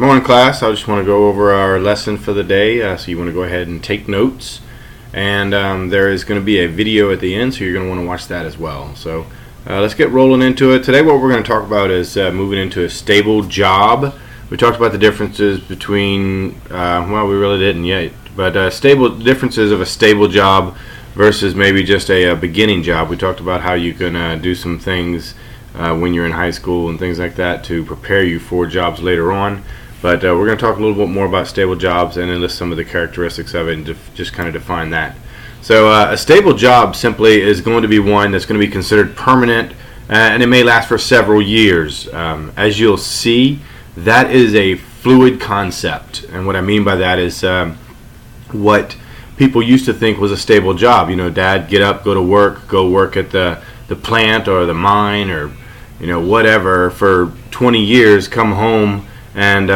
Morning, class. I just want to go over our lesson for the day. So you want to go ahead and take notes. And there is going to be a video at the end, so you're going to want to watch that as well. So let's get rolling into it. Today what we're going to talk about is moving into a stable job. We talked about the differences between, well, we really didn't yet, but stable differences of a stable job versus maybe just a beginning job. We talked about how you can do some things when you're in high school and things like that to prepare you for jobs later on. But we're going to talk a little bit more about stable jobs and then list some of the characteristics of it and just kind of define that. So a stable job simply is going to be one that's going to be considered permanent and it may last for several years. As you'll see, that is a fluid concept. And what I mean by that is what people used to think was a stable job. You know, dad, get up, go to work, go work at the plant or the mine or, you know, whatever for 20 years, come home and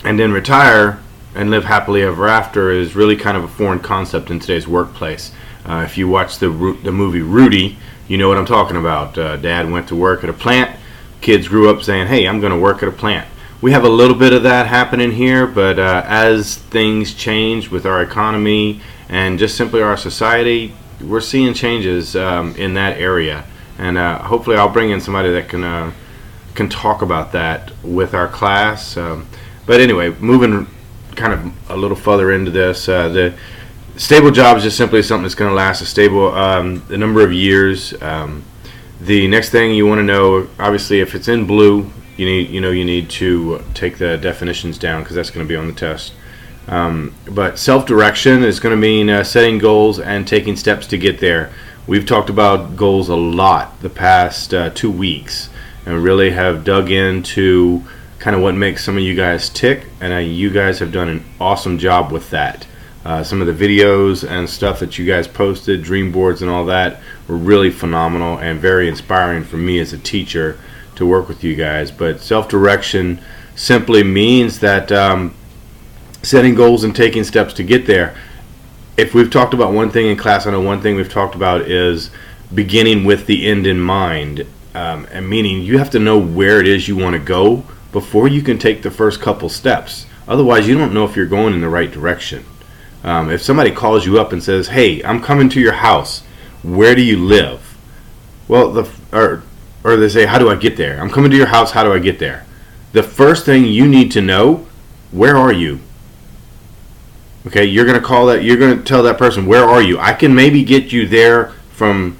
then retire and live happily ever after is really kind of a foreign concept in today's workplace. If you watch the movie Rudy, you know what I'm talking about. Dad went to work at a plant. Kids grew up saying, hey, I'm going to work at a plant. We have a little bit of that happening here, but as things change with our economy and just simply our society, we're seeing changes in that area. And hopefully I'll bring in somebody that can talk about that with our class. But anyway, moving kind of a little further into this, the stable job is just simply something that's going to last a stable a number of years. The next thing you want to know, obviously, if it's in blue, you need to take the definitions down because that's going to be on the test. But self-direction is going to mean setting goals and taking steps to get there. We've talked about goals a lot the past 2 weeks and really have dug into kind of what makes some of you guys tick, and you guys have done an awesome job with that. Some of the videos and stuff that you guys posted, dream boards and all that, were really phenomenal and very inspiring for me as a teacher to work with you guys. But self-direction simply means that setting goals and taking steps to get there. If we've talked about one thing in class, I know one thing we've talked about is beginning with the end in mind. And meaning you have to know where it is you want to go before you can take the first couple steps. Otherwise, you don't know if you're going in the right direction. If somebody calls you up and says, hey, I'm coming to your house, where do you live? Well, or they say, how do I get there? I'm coming to your house, how do I get there? The first thing you need to know, where are you? Okay, you're going to tell that person, where are you? I can maybe get you there from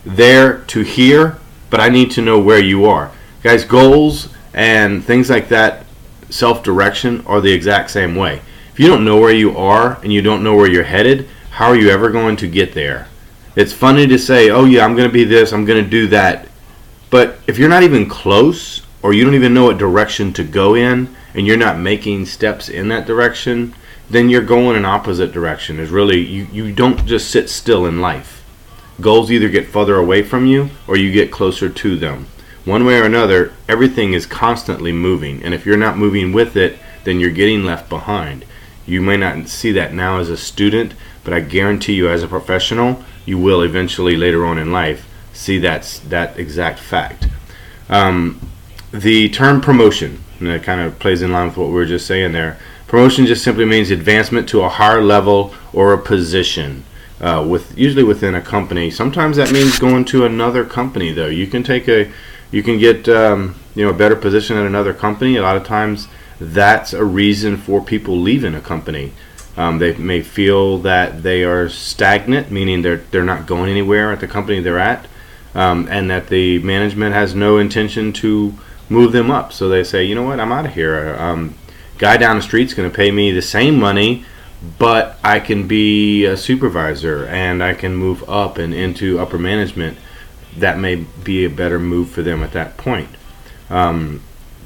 there to here, but I need to know where you are. Guys, goals and things like that, self-direction, are the exact same way. If you don't know where you are and you don't know where you're headed, how are you ever going to get there? It's funny to say, oh yeah, I'm going to be this, I'm going to do that. But if you're not even close, or you don't even know what direction to go in, and you're not making steps in that direction, then you're going in opposite direction. There's really, you don't just sit still in life. Goals either get further away from you or you get closer to them. One way or another, everything is constantly moving, and if you're not moving with it, then you're getting left behind. You may not see that now as a student, but I guarantee you as a professional, you will eventually later on in life see that exact fact. The term promotion, and that kind of plays in line with what we were just saying there. Promotion just simply means advancement to a higher level or a position. Usually within a company. Sometimes that means going to another company, though. You can get a better position at another company. A lot of times that's a reason for people leaving a company. They may feel that they are stagnant, meaning they're not going anywhere at the company they're at, and that the management has no intention to move them up. So they say, you know what, I'm out of here. Guy down the street's going to pay me the same money, but I can be a supervisor and I can move up and into upper management. That may be a better move for them at that point.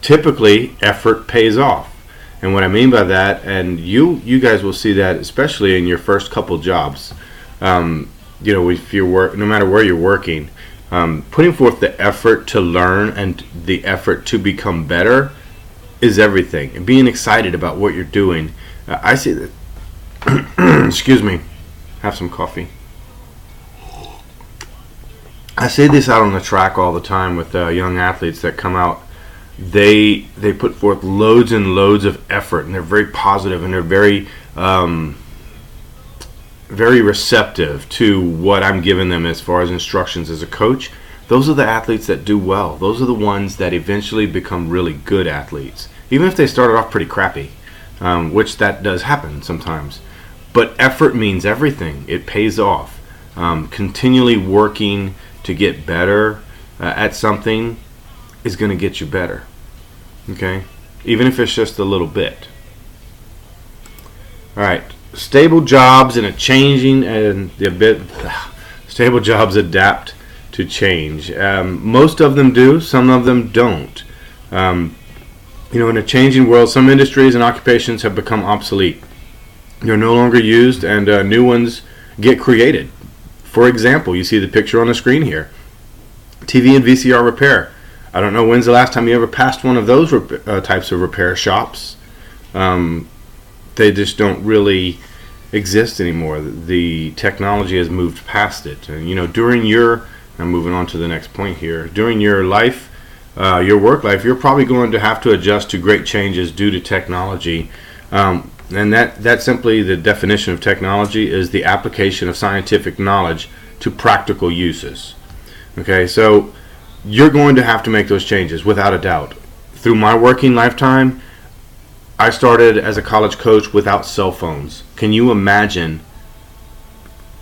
Typically, effort pays off. And what I mean by that, and you guys will see that especially in your first couple jobs, if you're no matter where you're working, putting forth the effort to learn and the effort to become better is everything. And being excited about what you're doing. I see that. Excuse me, have some coffee. I say this out on the track all the time with young athletes that come out they put forth loads and loads of effort, and they're very positive, and they're very very receptive to what I'm giving them as far as instructions as a coach. Those are the athletes that do well. Those are the ones that eventually become really good athletes, even if they started off pretty crappy, which that does happen sometimes. But effort means everything. It pays off. Continually working to get better at something is going to get you better. Okay? Even if it's just a little bit. All right. Stable jobs in a changing and stable jobs adapt to change. Most of them do. Some of them don't. In a changing world, some industries and occupations have become obsolete. They're no longer used, and new ones get created. For example, you see the picture on the screen here. TV and VCR repair. I don't know when's the last time you ever passed one of those types of repair shops. They just don't really exist anymore. The technology has moved past it. And, I'm moving on to the next point here. During your life, your work life, you're probably going to have to adjust to great changes due to technology. And that's simply the definition of technology, is the application of scientific knowledge to practical uses. Okay, so you're going to have to make those changes without a doubt. Through my working lifetime, I started as a college coach without cell phones. Can you imagine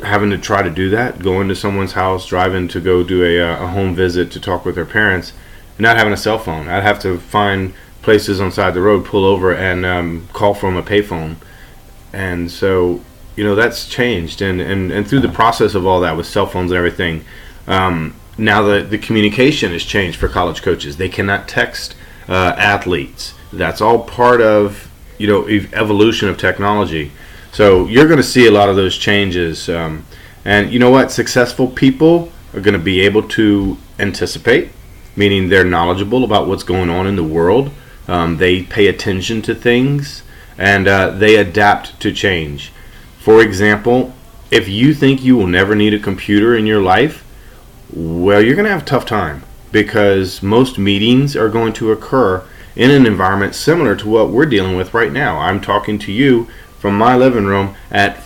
having to try to do that? Going to someone's house, driving to go do a home visit to talk with their parents, and not having a cell phone. I'd have to find places on the side of the road, pull over, and call from a payphone. And so, that's changed. And through the process of all that with cell phones and everything, now the communication has changed for college coaches. They cannot text athletes. That's all part of, evolution of technology. So you're going to see a lot of those changes. And you know what? Successful people are going to be able to anticipate, meaning they're knowledgeable about what's going on in the world. They pay attention to things, and they adapt to change. For example, if you think you will never need a computer in your life, well, you're going to have a tough time, because most meetings are going to occur in an environment similar to what we're dealing with right now. I'm talking to you from my living room at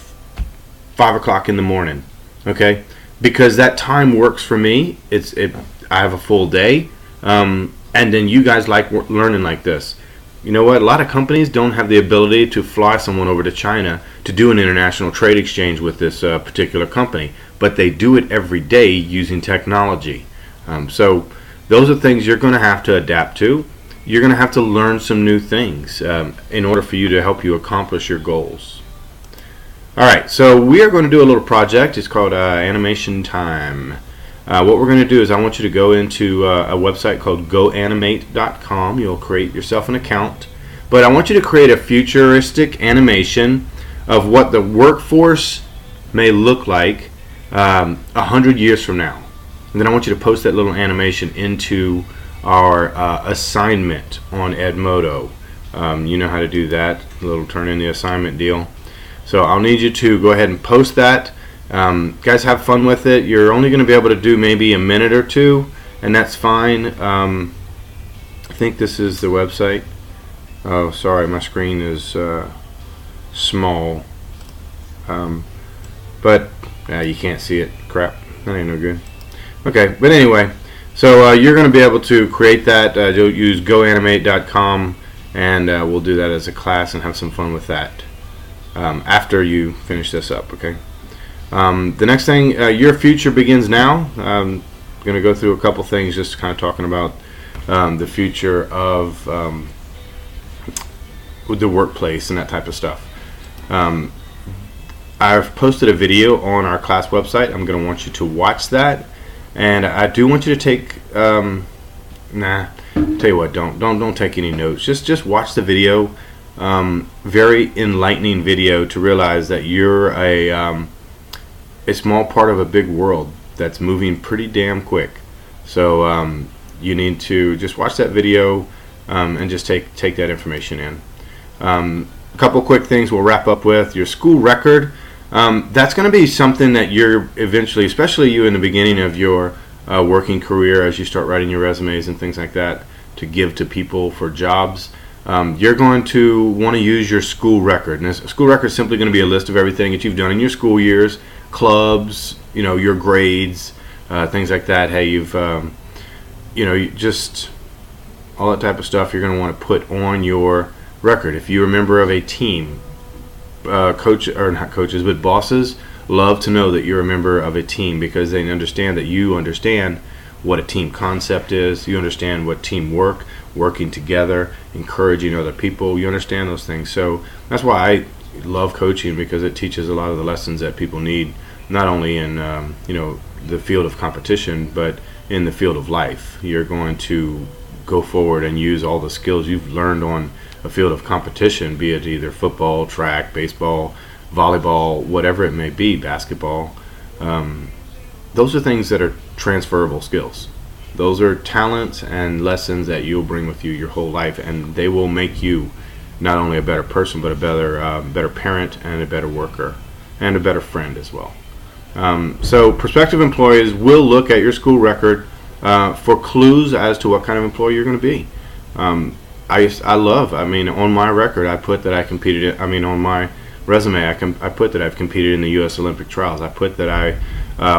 5 o'clock in the morning, okay? Because that time works for me. I have a full day, and then you guys like learning like this. You know what? A lot of companies don't have the ability to fly someone over to China to do an international trade exchange with this particular company, but they do it every day using technology. So those are things you're going to have to adapt to. You're going to have to learn some new things in order for you to help you accomplish your goals. Alright, so we are going to do a little project. It's called Animation Time. What we're going to do is I want you to go into a website called GoAnimate.com. You'll create yourself an account. But I want you to create a futuristic animation of what the workforce may look like 100 years from now. And then I want you to post that little animation into our assignment on Edmodo. You know how to do that, a little turn in the assignment deal. So I'll need you to go ahead and post that. Guys, have fun with it. You're only going to be able to do maybe a minute or two, and that's fine. I think this is the website. Oh, sorry, my screen is small. But you can't see it. Crap, that ain't no good. Okay, but anyway, so you're going to be able to create that. You'll use GoAnimate.com, and we'll do that as a class and have some fun with that after you finish this up, okay? The next thing, your future begins now. I'm going to go through a couple things, just kind of talking about the future of the workplace and that type of stuff. I've posted a video on our class website. I'm going to want you to watch that, and I do want you to take tell you what, don't take any notes. Just watch the video. Very enlightening video to realize that you're a small part of a big world that's moving pretty damn quick. So you need to just watch that video and just take that information in. A couple quick things we'll wrap up with. Your school record. That's going to be something that you're eventually, especially you in the beginning of your working career, as you start writing your resumes and things like that, to give to people for jobs. You're going to want to use your school record. And a school record is simply going to be a list of everything that you've done in your school years, clubs, your grades, things like that. Hey, you've, just all that type of stuff you're going to want to put on your record. If you're a member of a team, coach or not coaches, but bosses love to know that you're a member of a team because they understand that you understand what a team concept is. You understand what teamwork, working together, encouraging other people. You understand those things. So that's why I love coaching, because it teaches a lot of the lessons that people need, not only in the field of competition, but in the field of life. You're going to go forward and use all the skills you've learned on a field of competition, be it either football, track, baseball, volleyball, whatever it may be, basketball. Those are things that are transferable skills. Those are talents and lessons that you'll bring with you your whole life, and they will make you not only a better person, but a better parent and a better worker and a better friend as well. So prospective employees will look at your school record for clues as to what kind of employee you're going to be. On my record, I put that I competed. On my resume, I put that I've competed in the U.S. Olympic trials. I put that I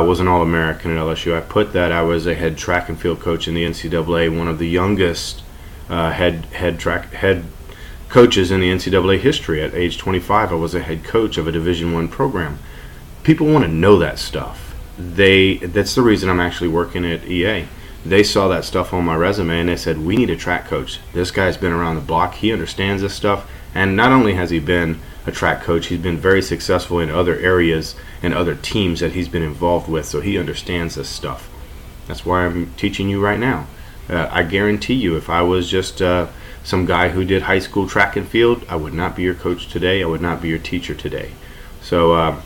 was an All-American at LSU. I put that I was a head track and field coach in the NCAA, one of the youngest head coaches in the NCAA history. At age 25, I was a head coach of a Division I program. People want to know that stuff. That's the reason I'm actually working at EA. They saw that stuff on my resume and they said, we need a track coach. This guy's been around the block. He understands this stuff. And not only has he been a track coach, he's been very successful in other areas and other teams that he's been involved with. So he understands this stuff. That's why I'm teaching you right now. I guarantee you, if I was just some guy who did high school track and field, I would not be your coach today. I would not be your teacher today. So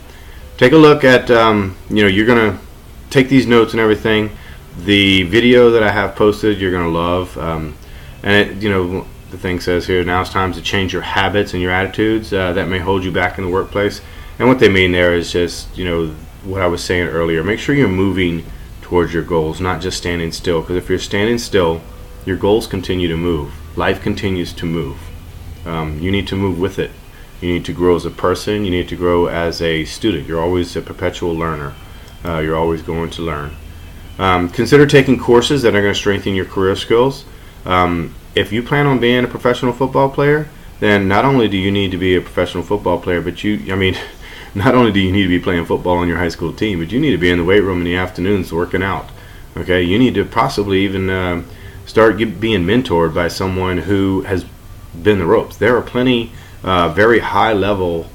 take a look at, you're going to take these notes and everything. The video that I have posted, you're going to love. The thing says here, now it's time to change your habits and your attitudes that may hold you back in the workplace. And what they mean there is just, what I was saying earlier. Make sure you're moving towards your goals, not just standing still. Because if you're standing still, your goals continue to move. Life continues to move. You need to move with it. You need to grow as a person. You need to grow as a student. You're always a perpetual learner. You're always going to learn. Consider taking courses that are going to strengthen your career skills. If you plan on being a professional football player, then not only do you need to be a professional football player, but not only do you need to be playing football on your high school team, but you need to be in the weight room in the afternoons working out. Okay, you need to possibly even start being mentored by someone who has been the ropes. There are plenty very high-level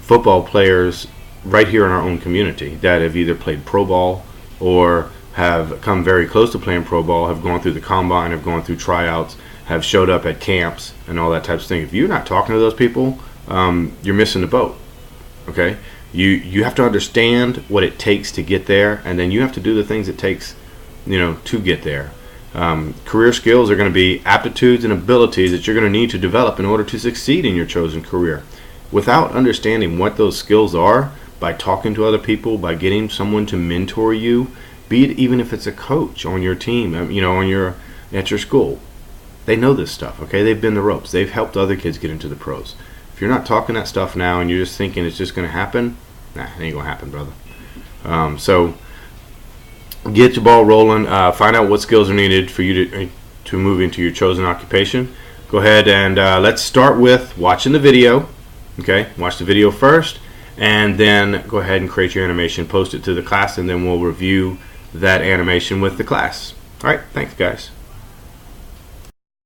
football players right here in our own community that have either played pro ball or have come very close to playing pro ball, have gone through the combine, have gone through tryouts, have showed up at camps and all that type of thing. If you're not talking to those people, you're missing the boat. Okay, you have to understand what it takes to get there, and then you have to do the things it takes, to get there. Career skills are going to be aptitudes and abilities that you're going to need to develop in order to succeed in your chosen career. Without understanding what those skills are, by talking to other people, by getting someone to mentor you, be it even if it's a coach on your team, at your school, they know this stuff. Okay, they've been the ropes. They've helped other kids get into the pros. If you're not talking that stuff now and you're just thinking it's just going to happen, it ain't going to happen, brother. So get your ball rolling. Find out what skills are needed for you to move into your chosen occupation. Go ahead and let's start with watching the video. Okay, watch the video first, and then go ahead and create your animation, post it to the class, and then we'll review that animation with the class. All right, thanks, guys.